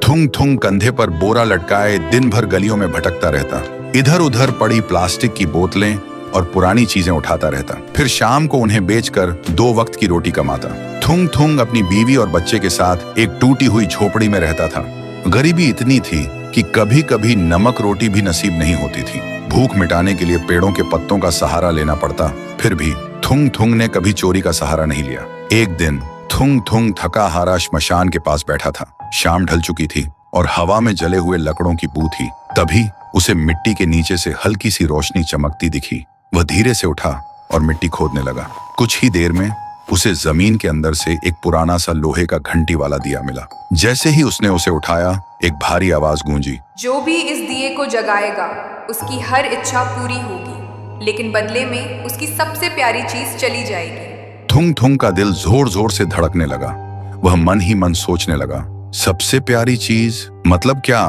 थुंग थुंग कंधे पर बोरा लटकाए दिन भर गलियों में भटकता रहता। इधर उधर पड़ी प्लास्टिक की बोतलें और पुरानी चीजें उठाता रहता। फिर शाम को उन्हें बेचकर 2 वक्त की रोटी कमाता। थुंग थुंग अपनी बीवी और बच्चे के साथ एक टूटी हुई झोपड़ी में रहता था। गरीबी इतनी थी कि कभी कभी नमक रोटी भी नसीब नहीं होती थी। भूख मिटाने के लिए पेड़ों के पत्तों का सहारा लेना पड़ता। फिर भी थुंग थुंग ने कभी चोरी का सहारा नहीं लिया। एक दिन थुंग थुंग थका हारा श्मशान के पास बैठा था। शाम ढल चुकी थी और हवा में जले हुए लकड़ों की बू थी। तभी उसे मिट्टी के नीचे से हल्की सी रोशनी चमकती दिखी। वह धीरे से उठा और मिट्टी खोदने लगा। कुछ ही देर में उसे जमीन के अंदर से एक पुराना सा लोहे का घंटी वाला दिया मिला। जैसे ही उसने उसे उठाया, एक भारी आवाज गूंजी, जो भी इस दिए को जगाएगा उसकी हर इच्छा पूरी होगी, लेकिन बदले में उसकी सबसे प्यारी चीज चली जाएगी। थुंग थुंग का दिल जोर जोर से धड़कने लगा। वह मन ही मन सोचने लगा, सबसे प्यारी चीज मतलब क्या?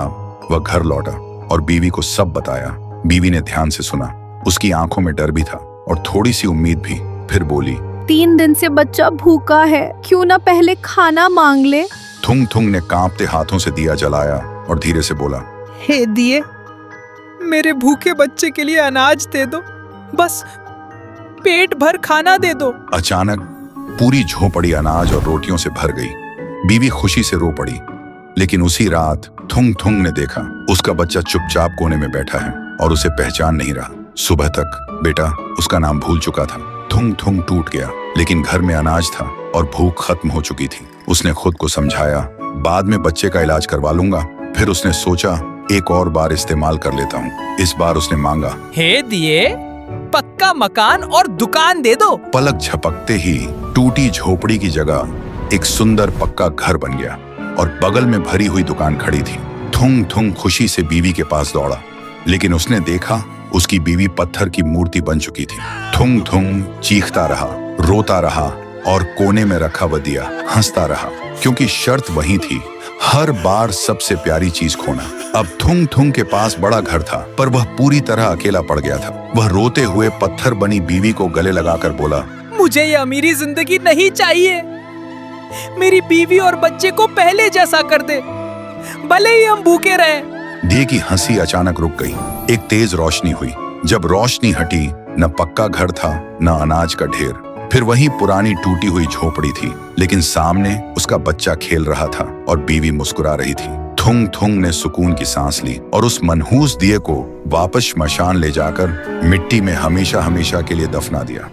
वह घर लौटा और बीवी को सब बताया। बीवी ने ध्यान से सुना। उसकी आंखों में डर भी था और थोड़ी सी उम्मीद भी। फिर बोली, 3 दिन से बच्चा भूखा है, क्यों ना पहले खाना मांग ले। थुंग थुंग ने कांपते हाथों से दिया जलाया और धीरे से बोला, हे दिए, मेरे भूखे बच्चे के लिए अनाज दे दो, बस पेट भर खाना दे दो। अचानक पूरी झोपड़ी अनाज और रोटियों से भर गई। बीवी खुशी से रो पड़ी। लेकिन उसी रात थुंग थुंग ने देखा उसका बच्चा चुपचाप कोने में बैठा है और उसे पहचान नहीं रहा। सुबह तक बेटा उसका नाम भूल चुका था। थुंग थुंग टूट गया, लेकिन घर में अनाज था और भूख खत्म हो चुकी थी। उसने खुद को समझाया, बाद में बच्चे का इलाज करवा लूंगा। फिर उसने सोचा, एक और बार इस्तेमाल कर लेता हूँ। इस बार उसने मांगा, हे दिए, पक्का मकान और दुकान दे दो। पलक झपकते ही टूटी झोपड़ी की जगह एक सुंदर पक्का घर बन गया और बगल में भरी हुई दुकान खड़ी थी। थुंग थुंग खुशी से बीवी के पास दौड़ा, लेकिन उसने देखा उसकी बीवी पत्थर की मूर्ति बन चुकी थी। थुंग थुंग चीखता रहा, रोता रहा और कोने में रखा वह दिया हंसता रहा, क्योंकि शर्त वही थी, हर बार सबसे प्यारी चीज खोना। अब थुंग थुंग के पास बड़ा घर था, पर वह पूरी तरह अकेला पड़ गया था। वह रोते हुए पत्थर बनी बीवी को गले लगाकर बोला, मुझे ये अमीरी जिंदगी नहीं चाहिए। मेरी बीवी और बच्चे को पहले जैसा कर दे, भले ही हम भूखे रहें। दिए की हंसी अचानक रुक गई। एक तेज रोशनी हुई। जब रोशनी हटी, न पक्का घर था न अनाज का ढेर। फिर वही पुरानी टूटी हुई झोपड़ी थी, लेकिन सामने उसका बच्चा खेल रहा था और बीवी मुस्कुरा रही थी। थुंग थुंग ने सुकून की सांस ली और उस मनहूस दिए को वापस श्मशान ले जाकर मिट्टी में हमेशा हमेशा के लिए दफना दिया।